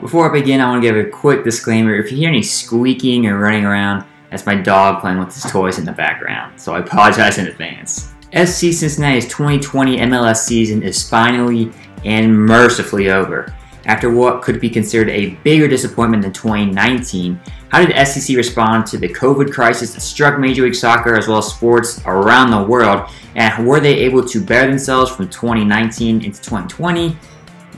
Before I begin, I want to give a quick disclaimer. If you hear any squeaking or running around, that's my dog playing with his toys in the background, so I apologize in advance. FC Cincinnati's 2020 MLS season is finally and mercifully over. After what could be considered a bigger disappointment than 2019, how did SCC respond to the COVID crisis that struck Major League Soccer as well as sports around the world, and were they able to better themselves from 2019 into 2020?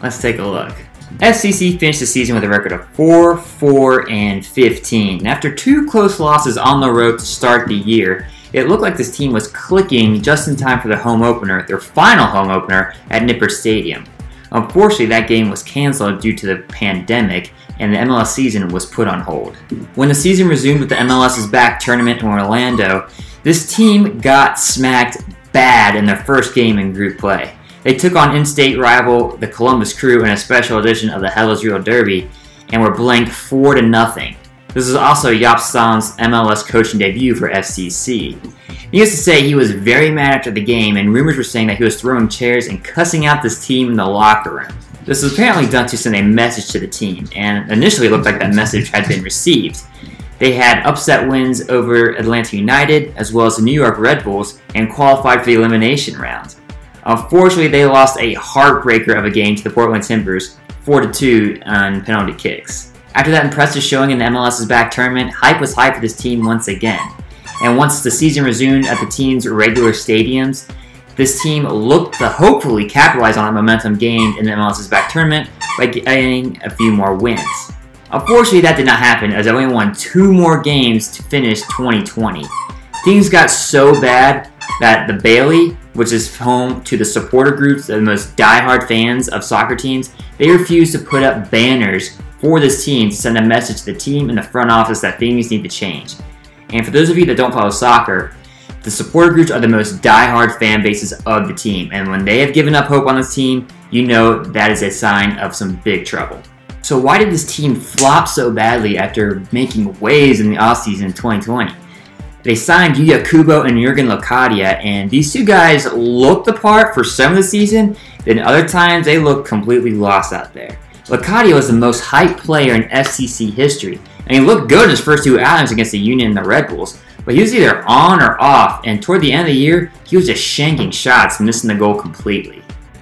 Let's take a look. SCC finished the season with a record of 4-4-15. And after two close losses on the road to start the year, it looked like this team was clicking just in time for their home opener, their final home opener at Nippert Stadium. Unfortunately, that game was canceled due to the pandemic, and the MLS season was put on hold. When the season resumed with the MLS is Back tournament in Orlando, this team got smacked bad in their first game in group play. They took on in-state rival the Columbus Crew in a special edition of the Hell is Real Derby and were blanked 4-0. This is also Jaap Stam's MLS coaching debut for FCC. Needless to say, he was very mad after the game, and rumors were saying that he was throwing chairs and cussing out this team in the locker room. This was apparently done to send a message to the team, and initially it looked like that message had been received. They had upset wins over Atlanta United as well as the New York Red Bulls and qualified for the elimination round. Unfortunately, they lost a heartbreaker of a game to the Portland Timbers, 4-2 on penalty kicks. After that impressive showing in the MLS is Back tournament, hype was high for this team once again. And once the season resumed at the team's regular stadiums, this team looked to hopefully capitalize on that momentum gained in the MLS is Back tournament by getting a few more wins. Unfortunately, that did not happen as they only won 2 more games to finish 2020. Things got so bad that the Bailey, which is home to the supporter groups of the most diehard fans of soccer teams, they refused to put up banners for this team to send a message to the team and the front office that things need to change. And for those of you that don't follow soccer, the supporter groups are the most diehard fan bases of the team, and when they have given up hope on this team, you know that is a sign of some big trouble. So why did this team flop so badly after making waves in the offseason in 2020? They signed Yuya Kubo and Jurgen Locadia, and these two guys looked the part for some of the season, then other times they looked completely lost out there. Locadia was the most hyped player in FCC history, and he looked good in his first 2 outings against the Union and the Red Bulls, but he was either on or off, and toward the end of the year, he was just shanking shots, missing the goal completely.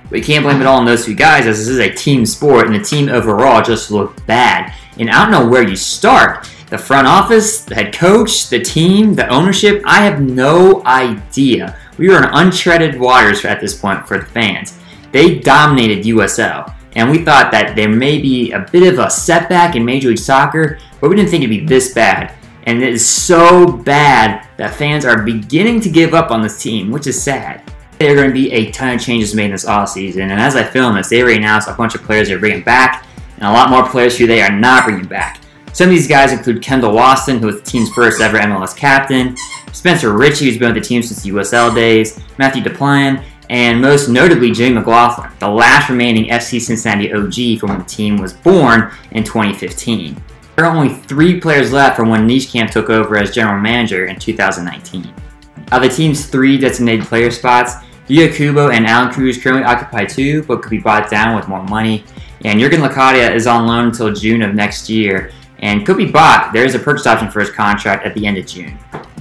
But you can't blame it all on those 2 guys, as this is a team sport, and the team overall just looked bad. And I don't know where you start. The front office, the head coach, the team, the ownership, I have no idea. We were in uncharted waters at this point for the fans. They dominated USL, and we thought that there may be a bit of a setback in Major League Soccer, but we didn't think it'd be this bad. And it is so bad that fans are beginning to give up on this team, which is sad. There are going to be a ton of changes made in this offseason, and as I film this, they already announced a bunch of players they're bringing back, and a lot more players who they are not bringing back. Some of these guys include Kendall Waston, who was the team's first ever MLS captain, Spencer Ritchie, who's been with the team since the USL days, Matthew Duplan, and most notably Jimmy McLaughlin, the last remaining FC Cincinnati OG from when the team was born in 2015. There are only 3 players left from when Nieschamp took over as general manager in 2019. Of the team's 3 designated player spots, Yuya Kubo and Alan Cruz currently occupy 2, but could be bought down with more money. And Jurgen Locadia is on loan until June of next year, and could be bought. There is a purchase option for his contract at the end of June.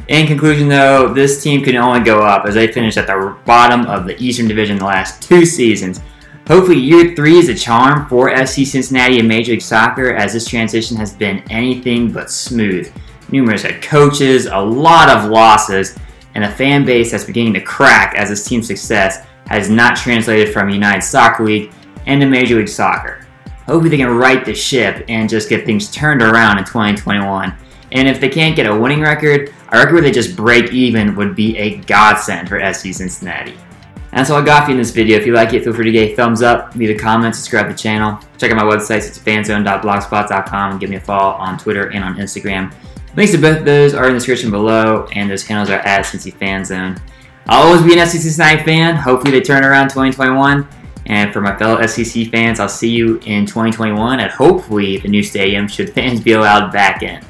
In conclusion though, this team can only go up as they finished at the bottom of the Eastern Division the last 2 seasons. Hopefully year 3 is a charm for FC Cincinnati in Major League Soccer, as this transition has been anything but smooth. Numerous head coaches, a lot of losses, and a fan base that's beginning to crack as this team's success has not translated from United Soccer League into Major League Soccer. Hopefully they can right the ship and just get things turned around in 2021. And if they can't get a winning record, a record where they just break even would be a godsend for FC Cincinnati. And that's all I got for you in this video. If you like it, feel free to give a thumbs up, leave a comment, subscribe to the channel. Check out my website, cincyfanzone.blogspot.com, and give me a follow on Twitter and on Instagram. Links to both of those are in the description below, and those handles are at Cincy Fan Zone. I'll always be an FC Cincinnati fan. Hopefully they turn around 2021. And for my fellow SCC fans, I'll see you in 2021 at hopefully the new stadium should fans be allowed back in.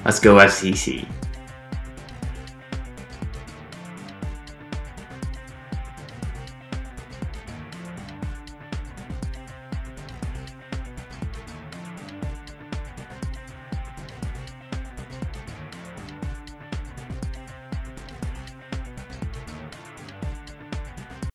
Let's go FCC.